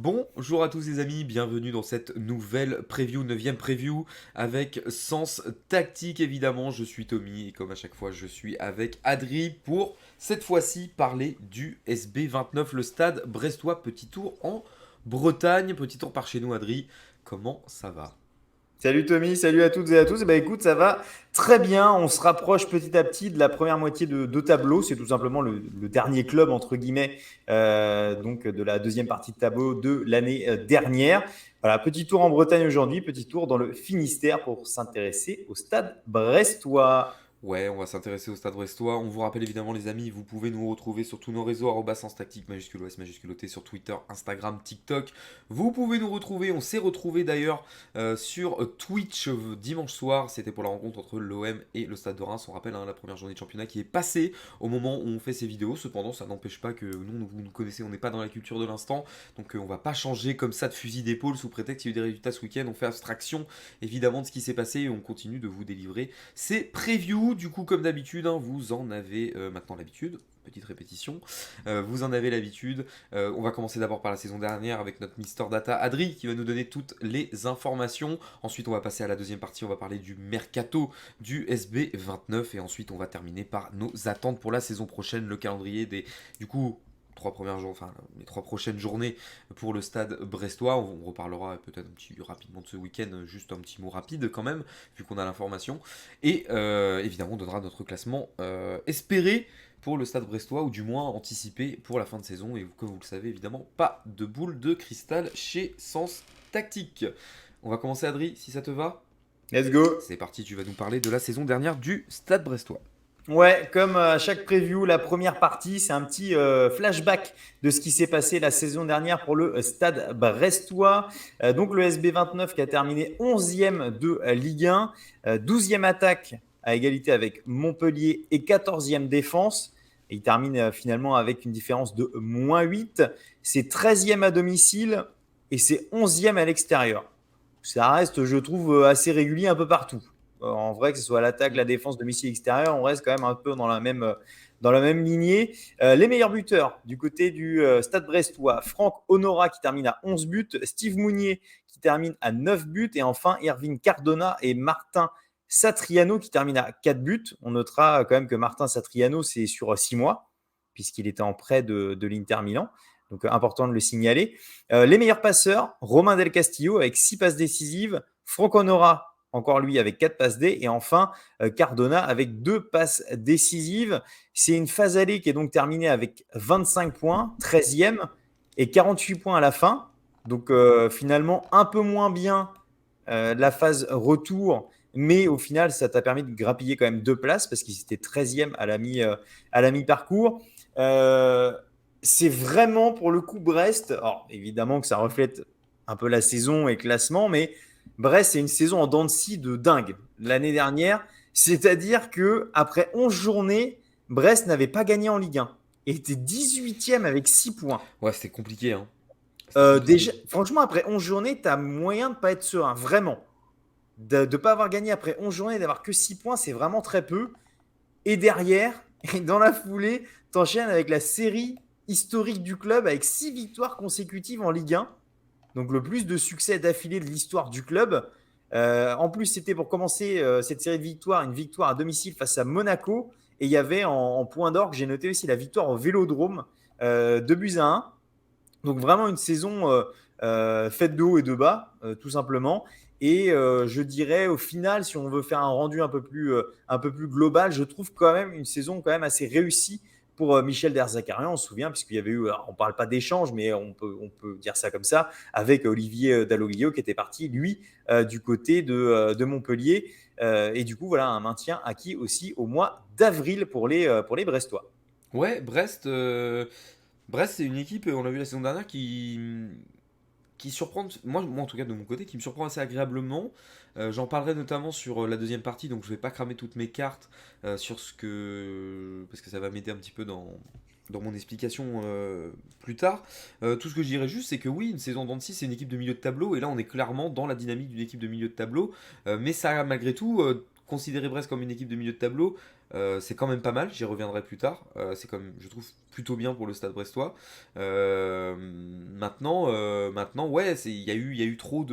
Bonjour à tous les amis, bienvenue dans cette nouvelle preview, 9ème preview avec Sens Tactique évidemment. Je suis Tommy et comme à chaque fois je suis avec Adri pour cette fois-ci parler du SB29, le stade brestois. Petit tour en Bretagne, petit tour par chez nous Adri, comment ça va? Salut Tommy, salut à toutes et à tous. Écoute, ça va très bien. On se rapproche petit à petit de la première moitié de tableau. C'est tout simplement le dernier club, entre guillemets, donc de la deuxième partie de tableau de l'année dernière. Voilà, petit tour en Bretagne aujourd'hui, petit tour dans le Finistère pour s'intéresser au stade brestois. Ouais, on va s'intéresser au Stade Brestois. On vous rappelle évidemment les amis, vous pouvez nous retrouver sur tous nos réseaux, Sens Tactique, majuscule OS, majuscule OT, sur Twitter, Instagram, TikTok. Vous pouvez nous retrouver, on s'est retrouvé d'ailleurs sur Twitch dimanche soir. C'était pour la rencontre entre l'OM et le Stade de Reims. On rappelle la première journée de championnat qui est passée au moment où on fait ces vidéos. Cependant, ça n'empêche pas que nous, vous nous connaissez, on n'est pas dans la culture de l'instant. Donc on va pas changer comme ça de fusil d'épaule sous prétexte qu'il y a eu des résultats ce week-end. On fait abstraction évidemment de ce qui s'est passé et on continue de vous délivrer ces previews. Du coup, comme d'habitude, vous en avez maintenant l'habitude. Petite répétition, vous en avez l'habitude. On va commencer d'abord par la saison dernière avec notre Mister Data Adri qui va nous donner toutes les informations. Ensuite, on va passer à la deuxième partie, on va parler du mercato du SB29 et ensuite on va terminer par nos attentes pour la saison prochaine, le calendrier des du coup les 3 prochaines journées pour le stade brestois. On reparlera peut-être un petit rapidement de ce week-end, juste un petit mot rapide quand même, vu qu'on a l'information. Et évidemment, on donnera notre classement espéré pour le stade brestois, ou du moins anticipé pour la fin de saison. Et comme vous le savez, évidemment, pas de boule de cristal chez Sens Tactique. On va commencer, Adri, si ça te va. Let's go. C'est parti, tu vas nous parler de la saison dernière du stade brestois. Ouais, comme à chaque preview, la première partie, c'est un petit flashback de ce qui s'est passé la saison dernière pour le stade brestois. Donc le SB29 qui a terminé 11e de Ligue 1, 12e attaque à égalité avec Montpellier et 14e défense. Et il termine finalement avec une différence de -8. C'est 13e à domicile et c'est 11e à l'extérieur. Ça reste, je trouve, assez régulier un peu partout. En vrai, que ce soit l'attaque, la défense, domicile, extérieur, on reste quand même un peu dans la même lignée. Les meilleurs buteurs du côté du Stade Brestois, Franck Honora qui termine à 11 buts, Steve Mounier qui termine à 9 buts et enfin Irving Cardona et Martin Satriano qui termine à 4 buts. On notera quand même que Martin Satriano, c'est sur 6 mois puisqu'il était en prêt de l'Inter Milan. Donc important de le signaler. Les meilleurs passeurs, Romain Del Castillo avec 6 passes décisives, Franck Honora, encore lui avec 4 passes D, et enfin Cardona avec 2 passes décisives. C'est une phase allée qui est donc terminée avec 25 points, 13e, et 48 points à la fin. Donc finalement un peu moins bien la phase retour, mais au final ça t'a permis de grappiller quand même 2 places parce qu'ils étaient 13e à la mi-parcours. Euh, c'est vraiment pour le coup Brest. Alors, évidemment que ça reflète un peu la saison et le classement, mais Brest, c'est une saison en dents de scie de dingue l'année dernière. C'est-à-dire que après 11 journées, Brest n'avait pas gagné en Ligue 1 et était 18e avec 6 points. Ouais, c'était compliqué, hein. C'était compliqué. Déjà, franchement, après 11 journées, tu as moyen de ne pas être serein, vraiment. De ne pas avoir gagné après 11 journées, d'avoir que 6 points, c'est vraiment très peu. Et derrière, et dans la foulée, t'enchaînes avec la série historique du club avec 6 victoires consécutives en Ligue 1. Donc le plus de succès d'affilée de l'histoire du club. En plus, c'était pour commencer cette série de victoires, une victoire à domicile face à Monaco. Et il y avait en point d'orgue, j'ai noté aussi la victoire au Vélodrome, 2 buts à 1. Donc vraiment une saison faite de haut et de bas, tout simplement. Et je dirais au final, si on veut faire un rendu un peu plus global, je trouve quand même une saison quand même assez réussie pour Michel Derzakarian. On se souvient, puisqu'il y avait eu, alors, on ne parle pas d'échange, mais on peut dire ça comme ça, avec Olivier Dalloglio qui était parti, lui, du côté de Montpellier. Et du coup, voilà un maintien acquis aussi au mois d'avril pour les Brestois. Ouais, Brest, c'est une équipe, on l'a vu la saison dernière, qui surprend, moi en tout cas de mon côté, qui me surprend assez agréablement. J'en parlerai notamment sur la deuxième partie, donc je vais pas cramer toutes mes cartes sur ce que. Parce que ça va m'aider un petit peu dans mon explication plus tard. Tout ce que je dirais juste, c'est que oui, une saison d'Annecy, c'est une équipe de milieu de tableau, et là on est clairement dans la dynamique d'une équipe de milieu de tableau, mais ça malgré tout, considérer Brest comme une équipe de milieu de tableau, c'est quand même pas mal, j'y reviendrai plus tard. C'est quand même, je trouve, plutôt bien pour le Stade Brestois. Maintenant, ouais, il y a eu trop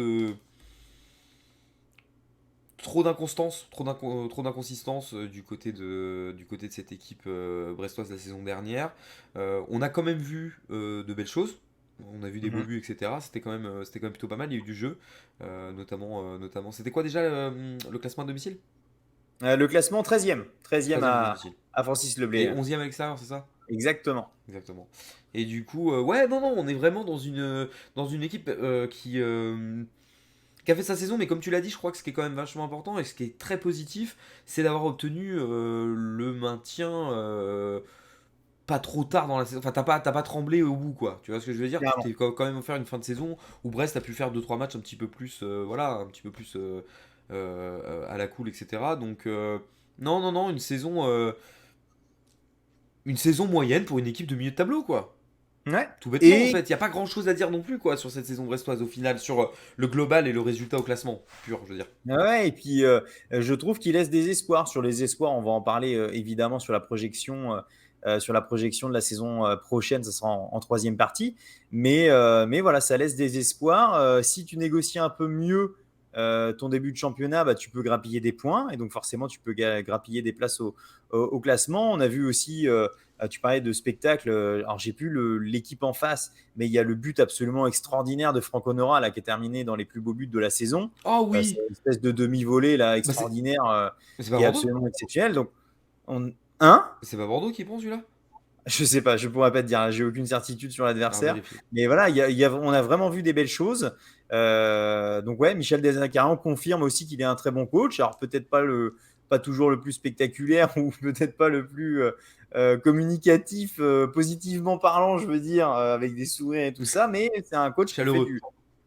d'inconstance, trop d'inconsistance du côté de cette équipe brestoise la saison dernière. On a quand même vu de belles choses. On a vu des beaux Mhm. buts, etc. C'était quand même plutôt pas mal. Il y a eu du jeu, notamment. C'était quoi déjà le classement à domicile? Le classement 13e. 13e 13e à domicile. à Francis Et Leblay. 11e à l'extérieur, c'est ça? Exactement. Exactement. Et du coup, ouais, non, non, on est vraiment dans une équipe qui a fait sa saison, mais comme tu l'as dit, je crois que ce qui est quand même vachement important et ce qui est très positif, c'est d'avoir obtenu le maintien pas trop tard dans la saison. Enfin, t'as pas tremblé au bout, quoi. Tu vois ce que je veux dire? Tu Clairement. t'es quand même offert une fin de saison où Brest a pu faire deux trois matchs un petit peu plus, voilà, un petit peu plus à la cool, etc. Donc, non, non, non, une saison moyenne pour une équipe de milieu de tableau, quoi. Ouais. Tout bêtement, en Et fait. Il n'y a pas grand chose à dire non plus, quoi, sur cette saison brestoise, au final, sur le global et le résultat au classement, pur, je veux dire. ouais, et puis je trouve qu'il laisse des espoirs. Sur les espoirs, on va en parler évidemment sur la projection de la saison prochaine, ça sera en troisième partie. Mais voilà, ça laisse des espoirs. Si tu négocies un peu mieux ton début de championnat, bah, tu peux grappiller des points et donc forcément tu peux grappiller des places au classement. On a vu aussi, tu parlais de spectacle, alors j'ai plus l'équipe en face, mais il y a le but absolument extraordinaire de Franck Honora là, qui est terminé dans les plus beaux buts de la saison. Oh C'est oui. une espèce de demi-volée là, Bah, extraordinaire c'est pas qui est Bordeaux? absolument exceptionnel. Donc, hein. C'est pas Bordeaux qui prend celui-là? Je sais pas, je pourrais pas te dire, j'ai aucune certitude sur À l'adversaire. vérifier. Mais voilà, on a vraiment vu des belles choses. Donc ouais, Michel Dezacarian confirme aussi qu'il est un très bon coach. Alors peut-être pas toujours le plus spectaculaire ou peut-être pas le plus communicatif, positivement parlant, je veux dire, avec des sourires et tout ça, mais c'est un coach qui fait Chaleureux. du,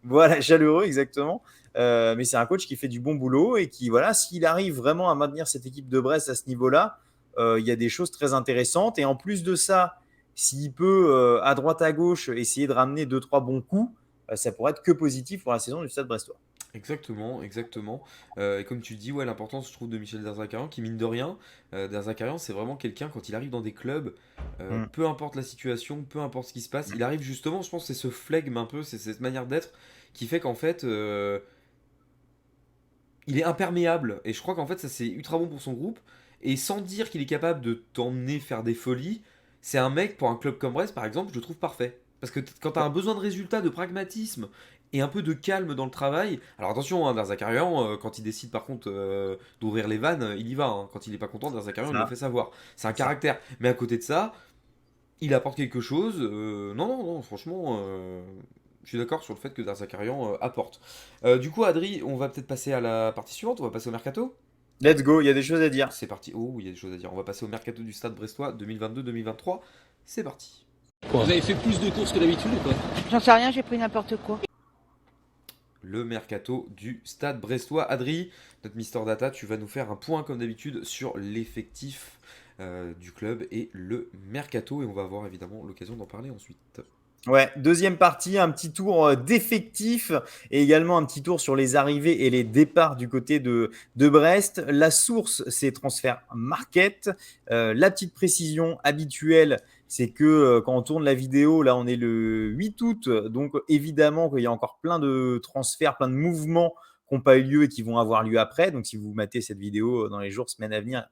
voilà, chaleureux exactement. Mais c'est un coach qui fait du bon boulot et qui, voilà, s'il arrive vraiment à maintenir cette équipe de Brest à ce niveau-là, il y a des choses très intéressantes. Et en plus de ça, s'il peut, à droite à gauche, essayer de ramener deux, trois bons coups, ça pourrait être que positif pour la saison du Stade Brestois. Exactement, exactement. Et comme tu dis, ouais, l'importance, je trouve, de Michel Derzakarian, qui mine de rien, Derzakarian, c'est vraiment quelqu'un, quand il arrive dans des clubs, Mm. peu importe la situation, peu importe ce qui se passe, il arrive justement, je pense, c'est ce flegme un peu, c'est cette manière d'être qui fait qu'en fait, il est imperméable. Et je crois qu'en fait, ça c'est ultra bon pour son groupe. Et sans dire qu'il est capable de t'emmener faire des folies, c'est un mec pour un club comme Brest, par exemple, je le trouve parfait. Parce que quand t'as un besoin de résultat, de pragmatisme et un peu de calme dans le travail. Alors attention, hein, Derzakarian, quand il décide par contre d'ouvrir les vannes, il y va, hein. Quand il est pas content, Derzakarian, il le Ça, fait savoir. C'est un c'est ça. caractère. Mais à côté de ça, il apporte quelque chose. Non, non, non, franchement, je suis d'accord sur le fait que Derzakarian apporte. Du coup, Adri, on va peut-être passer à la partie suivante. On va passer au mercato. Let's go, il y a des choses à dire. C'est parti. Oh, il y a des choses à dire. On va passer au mercato du Stade Brestois 2022-2023. C'est parti. Vous avez fait plus de courses que d'habitude ou pas? J'en sais rien, j'ai pris n'importe quoi. Le mercato du Stade Brestois. Adri, notre Mister Data, tu vas nous faire un point comme d'habitude sur l'effectif du club et le mercato. Et on va avoir évidemment l'occasion d'en parler ensuite. Ouais, deuxième partie, un petit tour d'effectifs et également un petit tour sur les arrivées et les départs du côté de Brest. La source, c'est Transfer Market. La petite précision habituelle, c'est que quand on tourne la vidéo, là on est le 8 août, donc évidemment qu'il y a encore plein de transferts, plein de mouvements qui n'ont pas eu lieu et qui vont avoir lieu après. Donc si vous matez cette vidéo dans les jours, semaines à venir,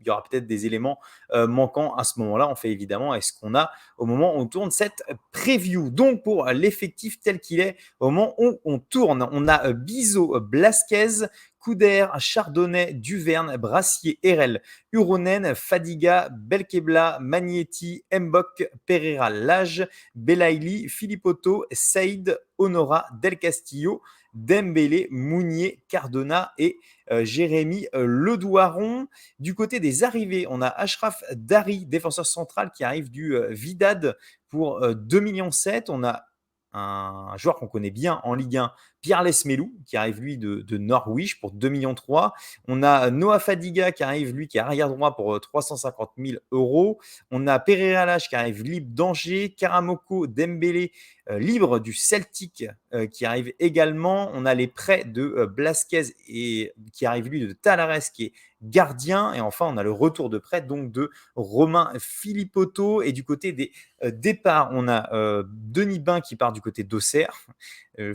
il y aura peut-être des éléments manquants à ce moment-là. On fait évidemment avec ce qu'on a au moment où on tourne cette preview. Donc, pour l'effectif tel qu'il est, au moment où on tourne, on a Bizot, Blasquez, Couder, Chardonnay, Duverne, Brassier, Erel, Uronen, Fadiga, Belkebla, Magnetti, Mbok, Pereira, Lage, Belaïli, Filipotto, Saïd, Honora, Del Castillo, Dembélé, Mounier, Cardona et Jérémy Ledouaron. Du côté des arrivées, on a Ashraf Dari, défenseur central qui arrive du Vidad pour 2,7 millions. On a un joueur qu'on connaît bien en Ligue 1, Pierre Lesmelou, qui arrive lui de Norwich pour 2,3 millions. On a Noah Fadiga qui arrive, lui, qui est arrière droit pour 350 000 euros. On a Pereira Lage qui arrive libre d'Angers. Karamoko Dembélé, libre du Celtic, qui arrive également. On a les prêts de Blasquez et qui arrive lui de Talares, qui est gardien. Et enfin, on a le retour de prêt donc de Romain Philippotto. Et du côté des départs, on a Denis Bain qui part du côté d'Auxerre.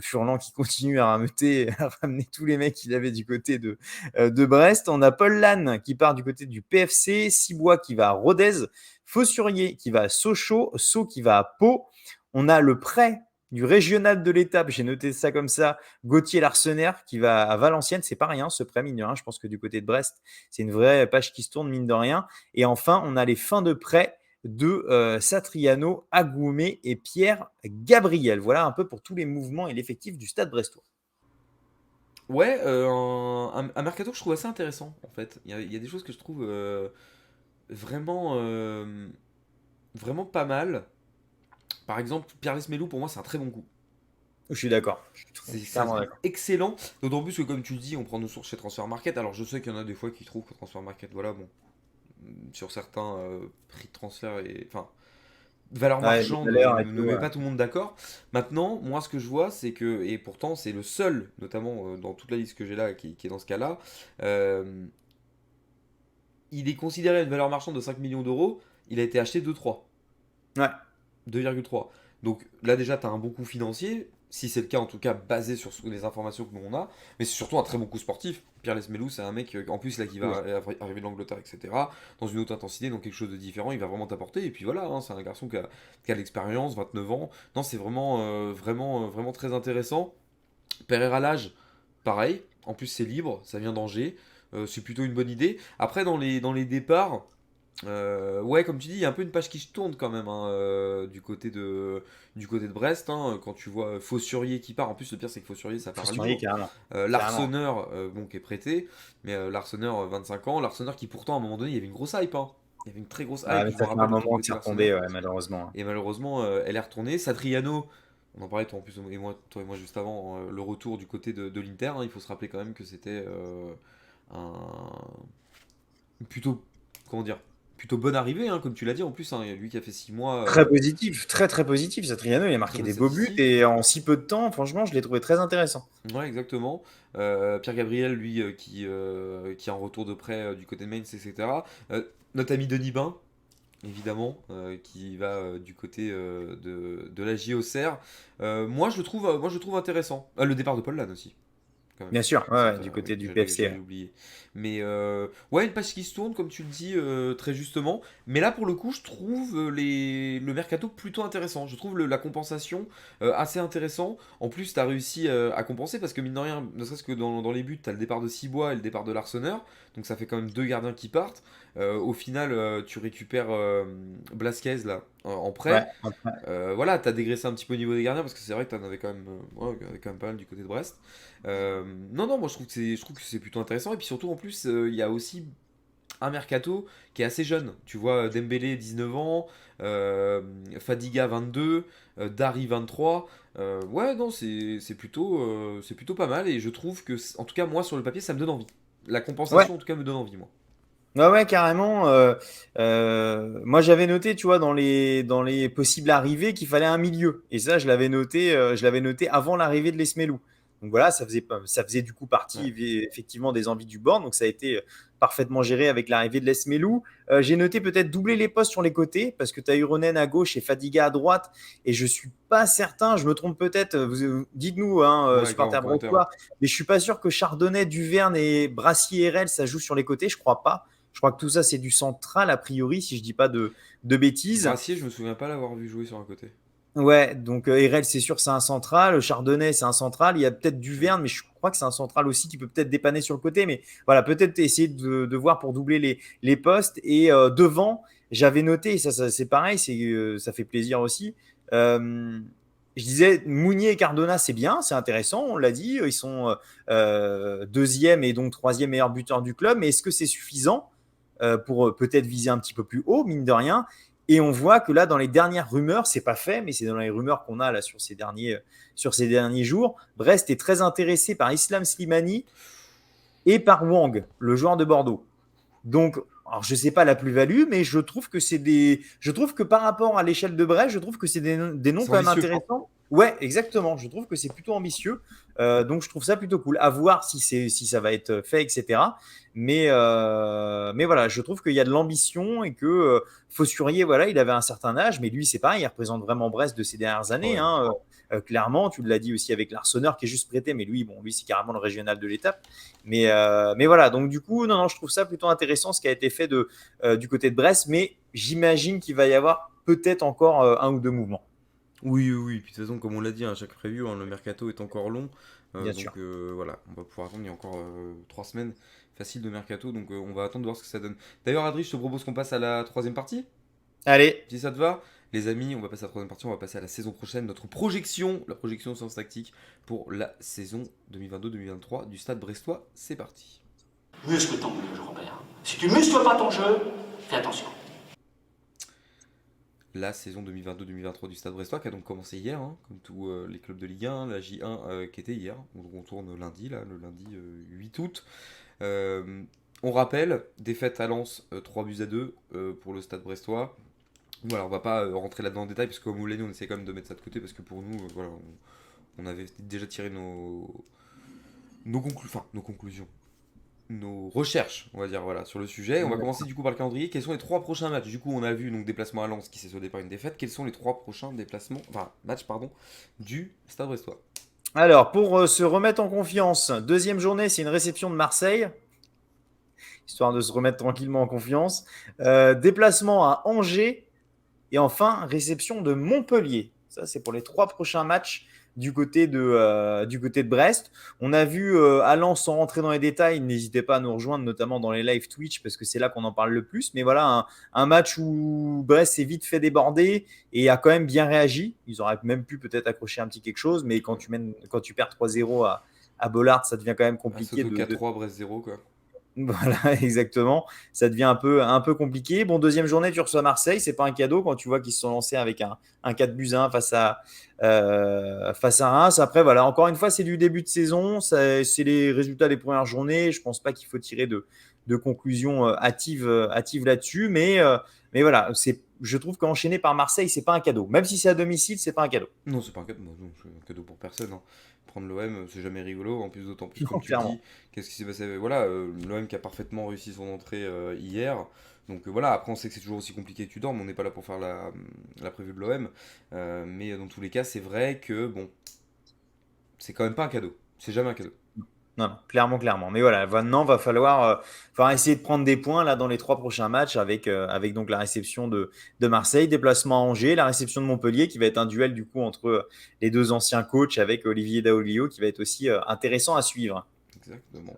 Furlan qui continue à ramener tous les mecs qu'il avait du côté de Brest. On a Paul Lannes qui part du côté du PFC, Cibois qui va à Rodez, Fossurier qui va à Sochaux, Sceaux qui va à Pau. On a le prêt du régional de l'étape, j'ai noté ça comme ça, Gauthier Larsenaire qui va à Valenciennes. C'est pas rien ce prêt, mine de rien. Je pense que du côté de Brest, c'est une vraie page qui se tourne, mine de rien. Et enfin, on a les fins de prêt de Satriano, Agoumé et Pierre Gabriel. Voilà un peu pour tous les mouvements et l'effectif du Stade brestois. Ouais, un mercato que je trouve assez intéressant en fait. Il y a des choses que je trouve vraiment, vraiment pas mal. Par exemple, Pierre Lesmelou, pour moi, c'est un très bon coup. Je suis d'accord. C'est un truc excellent. D'autant plus que, comme tu le dis, on prend nos sources chez Transfer Market. Alors, je sais qu'il y en a des fois qui trouvent que Transfer Market, voilà, bon, sur certains prix de transfert et. Enfin, valeur marchande ne met pas tout le monde d'accord. Maintenant, moi, ce que je vois, c'est que. Et pourtant, c'est le seul, notamment dans toute la liste que j'ai là, qui est dans ce cas-là. Il est considéré à une valeur marchande de 5 millions d'euros. Il a été acheté 2,3. Ouais. 2,3. Donc là déjà tu as un bon coup financier, si c'est le cas en tout cas basé sur les informations que nous on a, mais c'est surtout un très bon coup sportif. Pierre Lesmelou c'est un mec en plus là qui va arriver de l'Angleterre etc. dans une haute intensité, donc quelque chose de différent, il va vraiment t'apporter et puis voilà, hein, c'est un garçon qui a de l'expérience, 29 ans, non c'est vraiment, vraiment très intéressant. Pereira Lage, pareil, en plus c'est libre, ça vient d'Angers, c'est plutôt une bonne idée. Après dans les départs, ouais, comme tu dis, il y a un peu une page qui se tourne quand même hein, du côté de Brest. Hein, quand tu vois Fossurier qui part, en plus le pire c'est que Fossurier ça part à Lyon. Larseneur, bon, qui est prêté, mais Larseneur 25 ans. Larseneur qui pourtant à un moment donné il y avait une grosse hype. Hein. Il y avait une très grosse hype. Mais ça fait un moment qu'il est retombé, ouais, malheureusement. Et malheureusement, elle est retournée. Satriano, on en parlait toi, en plus, toi et moi juste avant, le retour du côté de l'Inter. Hein, il faut se rappeler quand même que c'était un plutôt, comment dire, plutôt bonne arrivée, hein, comme tu l'as dit en plus, hein, lui qui a fait 6 mois. Très positif, très positif. Satriano, il a marqué des beaux buts et en si peu de temps, franchement, je l'ai trouvé très intéressant. Ouais, exactement. Pierre Gabriel, lui, qui est en retour de prêt du côté de Mainz, etc. Notre ami Denis Bain, évidemment, qui va du côté de la Auxerre. Moi, je le trouve intéressant. Le départ de Paul Lannes aussi. Bien sûr, ouais, du côté du PFC. J'avais oublié. Mais ouais, une page qui se tourne, comme tu le dis très justement. Mais là, pour le coup, je trouve le mercato plutôt intéressant. Je trouve la compensation assez intéressant. En plus, tu as réussi à compenser parce que, mine de rien, ne serait-ce que dans les buts, tu as le départ de Cibois et le départ de Larseneur. Donc ça fait quand même 2 gardiens qui partent. Au final, tu récupères Blasquez là, en prêt. Ouais, voilà, tu as dégraissé un petit peu au niveau des gardiens parce que c'est vrai que tu en avais quand même pas mal du côté de Brest. Non, moi je trouve que c'est plutôt intéressant. Et puis surtout, en plus, il y a aussi un mercato qui est assez jeune. Tu vois, Dembélé 19 ans, Fadiga 22, Dari 23. Ouais, non, c'est plutôt pas mal. Et je trouve que, en tout cas, moi sur le papier, ça me donne envie. La compensation, en tout cas, me donne envie, moi. Ouais, carrément. Moi, j'avais noté, tu vois, dans les possibles arrivées, qu'il fallait un milieu. Et ça, je l'avais noté avant l'arrivée de Lesmelou. Donc voilà, ça faisait du coup partie effectivement des envies du board. Donc ça a été parfaitement géré avec l'arrivée de Lesmelou. J'ai noté peut-être doubler les postes sur les côtés parce que tu as Uronen à gauche et Fadiga à droite. Et je suis pas certain, je me trompe peut-être. Dites-nous, supporters brestois, mais je suis pas sûr que Chardonnay, Duverne et Brassier RL, ça joue sur les côtés. Je crois pas. Je crois que tout ça, c'est du central, a priori, si je dis pas de bêtises. Brassier, je me souviens pas l'avoir vu jouer sur un côté. Ouais, donc RL, c'est sûr, c'est un central. Chardonnay, c'est un central. Il y a peut-être Duverne, mais je crois que c'est un central aussi qui peut peut-être dépanner sur le côté. Mais voilà, peut-être essayer de voir pour doubler les postes. Et devant, j'avais noté, et ça c'est pareil, ça fait plaisir aussi. Je disais, Mounier et Cardona, c'est bien, c'est intéressant, on l'a dit. Ils sont deuxième et donc troisième meilleur buteur du club. Mais est-ce que c'est suffisant pour peut-être viser un petit peu plus haut, mine de rien? Et on voit que là, dans les dernières rumeurs, c'est pas fait, mais c'est dans les rumeurs qu'on a là sur ces derniers jours, Brest est très intéressé par Islam Slimani et par Wang, le joueur de Bordeaux. Donc, alors je ne sais pas la plus-value, mais je trouve que par rapport à l'échelle de Brest, je trouve que c'est des noms C'est quand même ambitieux. intéressants. Ouais, exactement. Je trouve que c'est plutôt ambitieux. Donc, je trouve ça plutôt cool. À voir si ça va être fait, etc. Mais voilà, je trouve qu'il y a de l'ambition et que Fosurier, voilà, il avait un certain âge, mais lui, c'est pareil, il représente vraiment Brest de ces dernières années. Ouais. Hein. Clairement, tu l'as dit aussi avec l'Arseneur qui est juste prêté, mais lui, c'est carrément le régional de l'étape. Mais voilà, donc du coup, non, je trouve ça plutôt intéressant ce qui a été fait du côté de Brest, mais j'imagine qu'il va y avoir peut-être encore un ou deux mouvements, Oui, oui, oui. Puis de toute façon, comme on l'a dit à chaque preview, le mercato est encore long. bien sûr. Voilà, on va pouvoir attendre. Il y a encore 3 semaines facile de mercato. Donc on va attendre de voir ce que ça donne. D'ailleurs, Adri, je te propose qu'on passe à la troisième partie. Allez, Si ça te va, les amis, on va passer à la troisième partie. On va passer à la saison prochaine. Notre projection, la projection Sens Tactique pour la saison 2022-2023 du Stade Brestois. C'est parti. Muscle ton jeu, Robert. Si tu muscles pas ton jeu, fais attention. La saison 2022-2023 du Stade Brestois qui a donc commencé hier, hein, comme tous les clubs de Ligue 1, la J1 qui était hier. On tourne lundi, là, le lundi 8 août. On rappelle, défaite à Lens 3-2 pour le Stade Brestois. Voilà, on va pas rentrer là-dedans en détail, parce que comme vous l'avez dit, on essaie quand même de mettre ça de côté, parce que pour nous, voilà, on avait déjà tiré nos conclusions. Nos recherches, on va dire, voilà, sur le sujet. On va commencer du coup par le calendrier. Quels sont les 3 prochains matchs? Du coup, on a vu donc déplacement à Lens qui s'est soldé par une défaite. Quels sont les 3 prochains matchs du Stade Brestois? alors pour se remettre en confiance, deuxième journée, c'est une réception de Marseille, histoire de se remettre tranquillement en confiance. Déplacement à Angers et enfin réception de Montpellier. Ça, c'est pour les 3 prochains matchs du côté de Brest. On a vu à Lens, sans rentrer dans les détails, n'hésitez pas à nous rejoindre, notamment dans les live Twitch, parce que c'est là qu'on en parle le plus. Mais voilà, un match où Brest s'est vite fait déborder et a quand même bien réagi. Ils auraient même pu peut-être accrocher un petit quelque chose, mais quand tu perds 3-0 à Bollard, ça devient quand même compliqué Soto 4-3, Brest 0, quoi. Voilà, exactement. Ça devient un peu compliqué. Bon, deuxième journée, tu reçois Marseille. C'est pas un cadeau quand tu vois qu'ils se sont lancés avec un 4-1 face à Reims. Après, voilà, encore une fois, c'est du début de saison. C'est les résultats des premières journées. Je pense pas qu'il faut tirer de conclusions hâtives là-dessus. Mais voilà, je trouve qu'enchaîner par Marseille, c'est pas un cadeau. Même si c'est à domicile, c'est pas un cadeau. Non, c'est pas un cadeau, non, c'est un cadeau pour personne, hein. Prendre l'OM, c'est jamais rigolo. En plus, d'autant plus, Non, comme tu le clairement. dis, qu'est-ce qui s'est passé? Voilà, l'OM qui a parfaitement réussi son entrée hier. Donc voilà, après, on sait que c'est toujours aussi compliqué que tu dors, mais on n'est pas là pour faire la prévue de l'OM. Mais dans tous les cas, c'est vrai que, bon, c'est quand même pas un cadeau. C'est jamais un cadeau. Non, non, clairement. Mais voilà, maintenant, va falloir essayer de prendre des points là dans les 3 prochains matchs avec donc la réception de Marseille, déplacement à Angers, la réception de Montpellier qui va être un duel du coup entre les deux anciens coachs avec Olivier Daolio qui va être aussi intéressant à suivre. Exactement.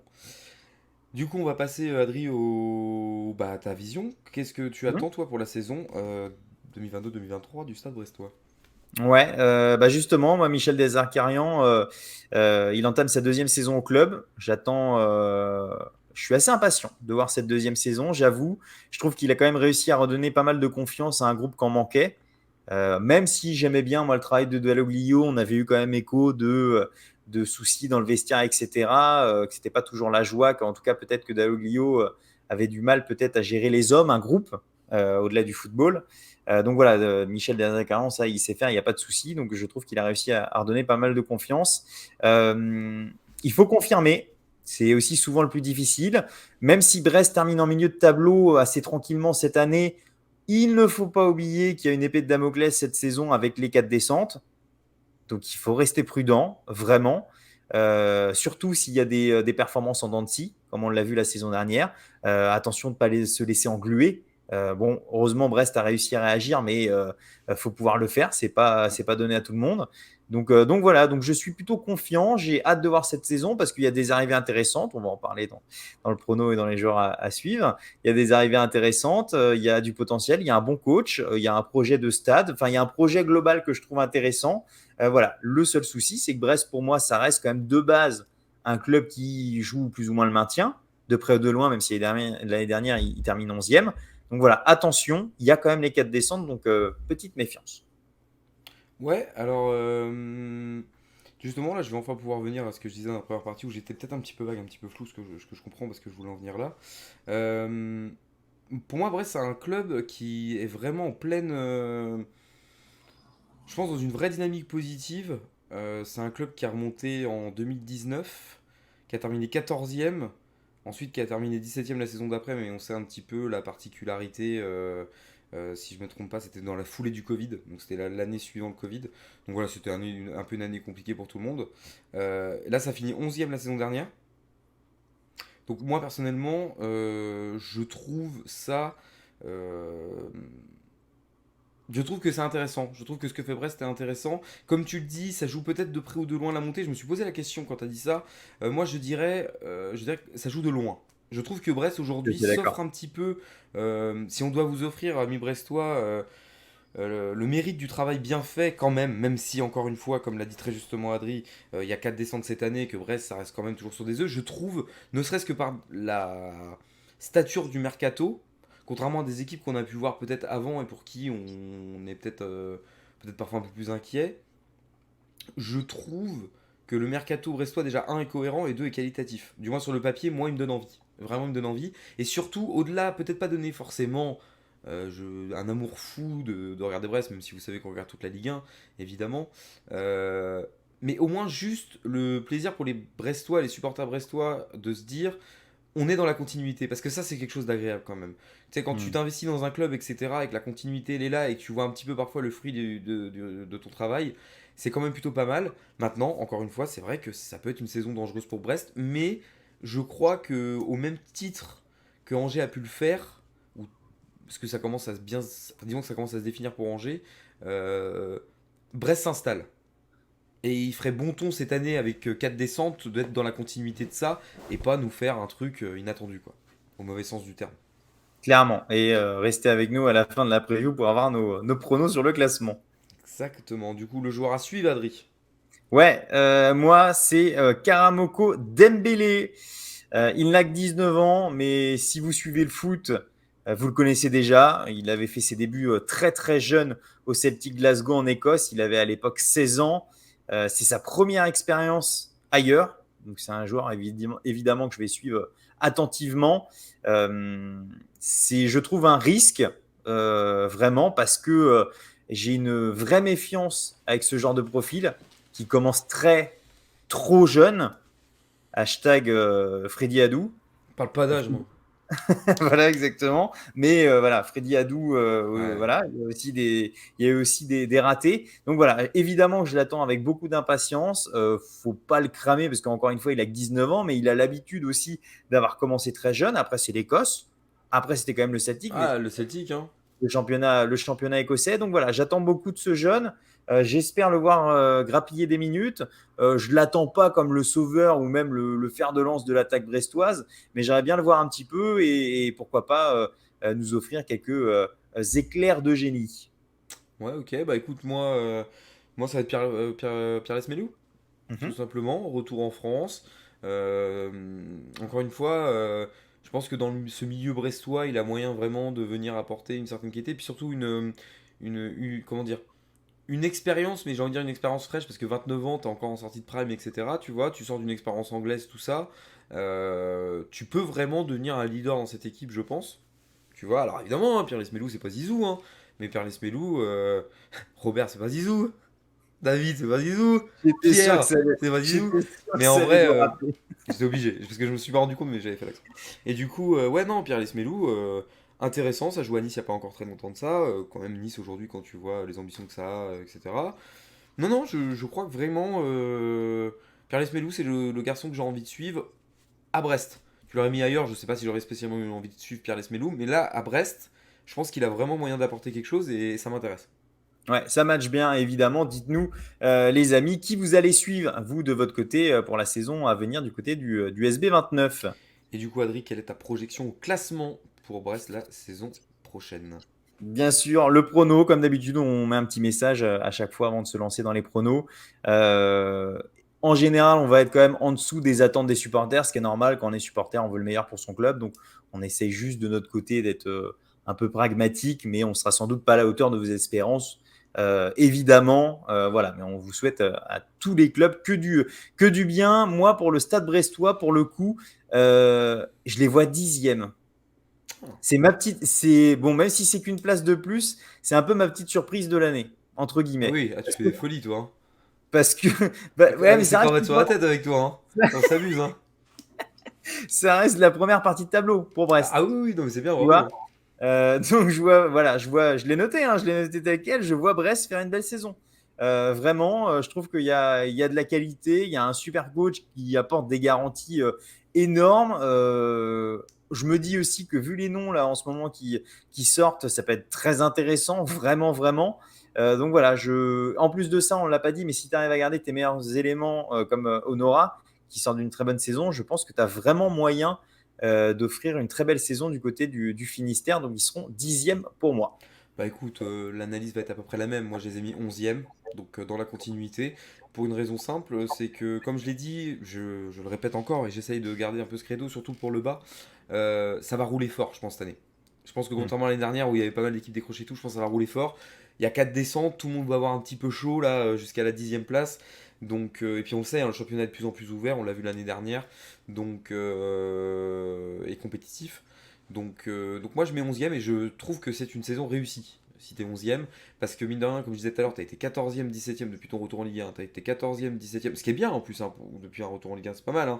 Du coup, on va passer, Adri, à ta vision. Qu'est-ce que tu Mhm. attends, toi, pour la saison 2022-2023 du Stade Brestois? Ouais, justement, moi, Michel Desarcarian, il entame sa deuxième saison au club. Je suis assez impatient de voir cette deuxième saison, j'avoue. Je trouve qu'il a quand même réussi à redonner pas mal de confiance à un groupe qu'en manquait. Même si j'aimais bien moi le travail de Dalloglio, on avait eu quand même écho de soucis dans le vestiaire, etc. Que c'était pas toujours la joie, qu'en tout cas peut-être que Dalloglio avait du mal peut-être à gérer les hommes, un groupe, au-delà du football. Donc voilà, Michel Desarcarian, ça il sait faire, il n'y a pas de souci. Donc je trouve qu'il a réussi à redonner pas mal de confiance. Il faut confirmer. C'est aussi souvent le plus difficile. Même si Brest termine en milieu de tableau assez tranquillement cette année, il ne faut pas oublier qu'il y a une épée de Damoclès cette saison avec les 4 descentes. Donc il faut rester prudent, vraiment. Surtout s'il y a des performances en dents de scie, comme on l'a vu la saison dernière. Attention de ne pas se laisser engluer. Bon, heureusement, Brest a réussi à réagir, mais faut pouvoir le faire. C'est pas donné à tout le monde. Donc voilà, donc je suis plutôt confiant. J'ai hâte de voir cette saison parce qu'il y a des arrivées intéressantes. On va en parler dans le prono et dans les joueurs à suivre. Il y a des arrivées intéressantes. Il y a du potentiel. Il y a un bon coach. Il y a un projet de stade. Enfin, il y a un projet global que je trouve intéressant. Voilà. Le seul souci, c'est que Brest, pour moi, ça reste quand même de base un club qui joue plus ou moins le maintien, de près ou de loin, même si l'année dernière, il termine 11e. Donc voilà, attention, il y a quand même les 4 descentes, donc petite méfiance. Ouais, alors justement là je vais enfin pouvoir venir à ce que je disais dans la première partie où j'étais peut-être un petit peu vague, un petit peu flou, ce que je comprends parce que je voulais en venir là. Euh, pour moi Brest c'est un club qui est vraiment en pleine, je pense dans une vraie dynamique positive. C'est un club qui a remonté en 2019, qui a terminé 14e, ensuite qui a terminé 17e la saison d'après, mais on sait un petit peu la particularité, si je ne me trompe pas, c'était dans la foulée du Covid, donc c'était l'année suivant le Covid. Donc voilà, c'était un peu une année compliquée pour tout le monde. Là, ça finit 11e la saison dernière. Donc moi, personnellement, je trouve ça... euh, je trouve que c'est intéressant. Je trouve que ce que fait Brest est intéressant. Comme tu le dis, ça joue peut-être de près ou de loin la montée. Je me suis posé la question quand tu as dit ça. Moi, je dirais que ça joue de loin. Je trouve que Brest Je aujourd'hui suis s'offre d'accord. un petit peu. Si on doit vous offrir, amis brestois, le mérite du travail bien fait quand même, même si encore une fois, comme l'a dit très justement Adri, il y a 4 descentes cette année, que Brest ça reste quand même toujours sur des œufs. Je trouve, ne serait-ce que par la stature du mercato, contrairement à des équipes qu'on a pu voir peut-être avant et pour qui on est peut-être parfois un peu plus inquiet, je trouve que le mercato brestois déjà un est cohérent et deux est qualitatif. Du moins sur le papier, moi il me donne envie. Vraiment il me donne envie. Et surtout, au-delà, peut-être pas donner forcément un amour fou de regarder Brest, même si vous savez qu'on regarde toute la Ligue 1, évidemment. Euh, mais au moins juste le plaisir pour les Brestois, les supporters brestois, de se dire on est dans la continuité, parce que ça c'est quelque chose d'agréable quand même. Tu sais, quand tu Hmm. t'investis dans un club, etc., et que la continuité elle est là, et que tu vois un petit peu parfois le fruit de ton travail, c'est quand même plutôt pas mal. Maintenant, encore une fois, c'est vrai que ça peut être une saison dangereuse pour Brest, mais je crois que au même titre que Angers a pu le faire, ou parce que ça commence à se bien, enfin, disons que ça commence à se définir pour Angers, euh, Brest s'installe. Et il ferait bon ton cette année avec 4 descentes d'être dans la continuité de ça et pas nous faire un truc inattendu, quoi. Au mauvais sens du terme. Clairement. Et restez avec nous à la fin de la preview pour avoir nos pronos sur le classement. Exactement. Du coup, le joueur à suivre, Adri. Ouais, moi, c'est Karamoko Dembélé. Il n'a que 19 ans, mais si vous suivez le foot, vous le connaissez déjà. Il avait fait ses débuts très très jeune au Celtic Glasgow en Écosse. Il avait à l'époque 16 ans. C'est sa première expérience ailleurs. Donc c'est un joueur évidemment que je vais suivre attentivement. C'est, je trouve, un risque vraiment parce que j'ai une vraie méfiance avec ce genre de profil qui commence trop jeune. Hashtag Freddy Adou. Parle pas d'âge, moi. Voilà, exactement. Mais voilà, Freddy Adou, Ouais. voilà, il y a eu aussi des ratés. Donc voilà, évidemment, je l'attends avec beaucoup d'impatience. Faut pas le cramer parce qu'encore une fois, il a que 19 ans, mais il a l'habitude aussi d'avoir commencé très jeune. Après, c'est l'Écosse. Après, c'était quand même le Celtic, mais Ah, le Celtic, hein. le championnat écossais. Donc voilà, j'attends beaucoup de ce jeune. J'espère le voir grappiller des minutes. Je ne l'attends pas comme le sauveur ou même le fer de lance de l'attaque brestoise, mais j'aimerais bien le voir un petit peu et pourquoi pas nous offrir quelques éclairs de génie. Ouais, ok. Bah écoute, moi ça va être Pierre Lesmelou, tout Mhm. simplement. Retour en France. Euh, encore une fois, je pense que dans ce milieu brestois, il a moyen vraiment de venir apporter une certaine qualité. Puis surtout comment dire, une expérience, mais j'ai envie de dire une expérience fraîche, parce que 29 ans, t'es encore en sortie de prime, etc. Tu vois, tu sors d'une expérience anglaise, tout ça. Tu peux vraiment devenir un leader dans cette équipe, je pense. Tu vois, alors évidemment, hein, Pierre Lesmelou, c'est pas Zizou, hein. Mais Pierre Lesmelou, Robert, c'est pas Zizou. David, c'est pas Zizou. J'étais sûr que Pierre, ça allait, c'est pas Zizou. j'étais sûr que Mais en ça allait vrai, le rappeler. j'étais obligé, parce que je me suis pas rendu compte, mais j'avais fait l'accent. Et du coup, ouais, non, Pierre Lesmelou, intéressant, ça joue à Nice il y a pas encore très longtemps de ça. Quand même, Nice aujourd'hui, quand tu vois les ambitions que ça a, etc. Non, non, je crois que vraiment, Pierre Lesmelou, c'est le garçon que j'ai envie de suivre à Brest. Tu l'aurais mis ailleurs, je sais pas si j'aurais spécialement eu envie de suivre Pierre Lesmelou, mais là, à Brest, je pense qu'il a vraiment moyen d'apporter quelque chose et ça m'intéresse. Ouais, ça match bien, évidemment. Dites-nous, les amis, qui vous allez suivre, vous, de votre côté, pour la saison à venir du côté du SB29. Et du coup, Adri, quelle est ta projection au classement pour Brest la saison prochaine? Bien sûr, le prono, comme d'habitude, on met un petit message à chaque fois avant de se lancer dans les pronos. Euh, En général, on va être quand même en dessous des attentes des supporters, ce qui est normal. Quand on est supporter, on veut le meilleur pour son club. Donc, on essaye juste de notre côté d'être un peu pragmatique, mais on sera sans doute pas à la hauteur de vos espérances. Évidemment, voilà, mais on vous souhaite à tous les clubs que du bien. Moi, pour le Stade Brestois, pour le coup, je les vois 10e. C'est ma petite, c'est bon, même si c'est qu'une place de plus, c'est un peu ma petite surprise de l'année, entre Ah guillemets. oui, tu fais des folies, toi. Hein. Parce que, bah, ouais, mais C'est ça pas reste, mettre sur la tête avec toi. Hein. On s'amuse. Hein. ça reste la première partie de tableau pour Brest. Ah oui, oui, non, mais c'est bien, Tu vois. bravo. Donc je vois, voilà, je l'ai noté, hein, je l'ai noté tel quel. Je vois Brest faire une belle saison. Vraiment, je trouve qu'il y a de la qualité, il y a un super coach qui apporte des garanties énormes. Je me dis aussi que vu les noms là en ce moment qui sortent, ça peut être très intéressant, vraiment, vraiment. Donc voilà, en plus de ça, on ne l'a pas dit, mais si tu arrives à garder tes meilleurs éléments comme Honora, qui sort d'une très bonne saison, je pense que tu as vraiment moyen d'offrir une très belle saison du côté du Finistère. Donc ils seront 10e pour moi. Bah écoute, l'analyse va être à peu près la même. Moi, je les ai mis 11e, donc dans la continuité. Pour une raison simple, c'est que, comme je l'ai dit, je le répète encore et j'essaye de garder un peu ce credo, surtout pour le bas, ça va rouler fort, je pense, cette année. Je pense que contrairement à l'année dernière où il y avait pas mal d'équipes décrochées et tout, je pense que ça va rouler fort. Il y a 4 descentes, tout le monde va avoir un petit peu chaud là, jusqu'à la 10e place. Donc, et puis on le sait, hein, le championnat est de plus en plus ouvert, on l'a vu l'année dernière, donc, et compétitif. Donc moi je mets 11e et je trouve que c'est une saison réussie si t'es 11e. Parce que mine de rien, comme je disais tout à l'heure, t'as été 14e, 17e depuis ton retour en Ligue 1. T'as été 14e, 17e, ce qui est bien en plus, hein, depuis un retour en Ligue 1, c'est pas mal. Hein.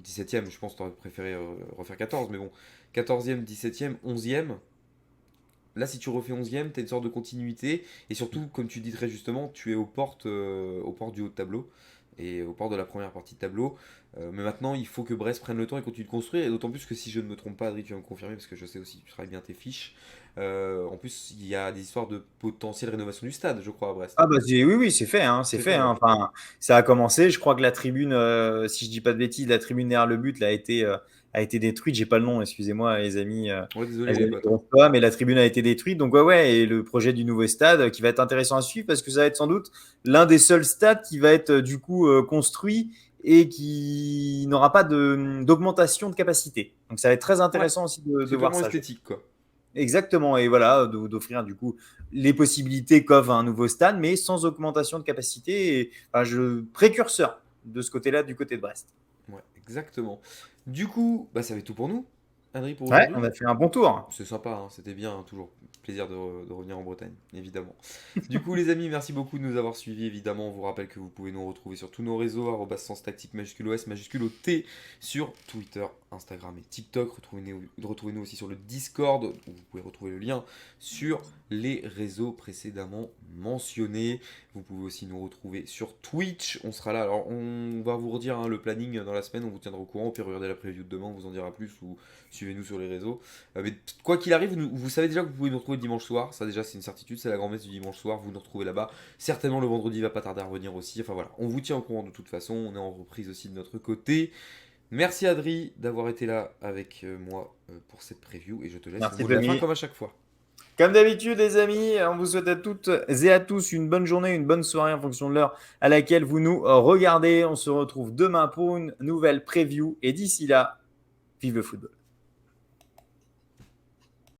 17e, je pense que t'aurais préféré refaire 14, mais bon. 14e, 17e, 11e. Là, si tu refais 11e, t'as une sorte de continuité. Et surtout, comme tu dis très justement, tu es aux portes du haut de tableau et aux portes de la première partie de tableau. Mais maintenant, il faut que Brest prenne le temps et continue de construire. Et d'autant plus que si je ne me trompe pas, Adri, tu vas me confirmer, parce que je sais aussi que tu travailles bien tes fiches. En plus, il y a des histoires de potentielle rénovation du stade, je crois, à Brest. Ah bah oui, oui, c'est fait, hein, c'est C'est fait. fait, Hein. ouais. Enfin, ça a commencé. Je crois que la tribune, si je dis pas de bêtises, la tribune derrière le but là, a été détruite. J'ai pas le nom, excusez-moi, les amis. Ouais, désolé, Les mon amis pote. de Rostov, mais la tribune a été détruite. Donc ouais, ouais, et le projet du nouveau stade qui va être intéressant à suivre parce que ça va être sans doute l'un des seuls stades qui va être du coup construit et qui n'aura pas d'augmentation de capacité. Donc ça va être très Ouais, intéressant aussi de c'est voir purement ça. esthétique, quoi. Exactement, et voilà, d'offrir du coup les possibilités qu'offre un nouveau stade, mais sans augmentation de capacité. Et, enfin, précurseur de ce côté-là, du côté de Brest. Ouais, exactement. Du coup, bah, ça va être tout pour nous, Adri, pour Ouais, aujourd'hui. on a fait un bon tour. C'est sympa, hein, c'était bien, hein, toujours plaisir de revenir en Bretagne, évidemment. Du coup, les amis, merci beaucoup de nous avoir suivis. Évidemment, on vous rappelle que vous pouvez nous retrouver sur tous nos réseaux, sens tactique majuscule OS majuscule au T, sur Twitter, Instagram et TikTok. Retrouvez-nous aussi sur le Discord, où vous pouvez retrouver le lien sur les réseaux précédemment mentionnés. Vous pouvez aussi nous retrouver sur Twitch. On sera là. Alors, on va vous redire hein, le planning dans la semaine. On vous tiendra au courant. Puis regardez la preview de demain. On vous en dira plus ou suivez-nous sur les réseaux. Mais quoi qu'il arrive, vous savez déjà que vous pouvez nous retrouver dimanche soir. Ça, déjà, c'est une certitude. C'est la grand-messe du dimanche soir. Vous nous retrouvez là-bas. Certainement, le vendredi va pas tarder à revenir aussi. Enfin voilà. On vous tient au courant de toute façon. On est en reprise aussi de notre côté. Merci Adri d'avoir été là avec moi pour cette preview. Et je te laisse Merci, le mot de la fin Denis. comme à chaque fois. Comme d'habitude, les amis, on vous souhaite à toutes et à tous une bonne journée, une bonne soirée en fonction de l'heure à laquelle vous nous regardez. On se retrouve demain pour une nouvelle preview. Et d'ici là, vive le football.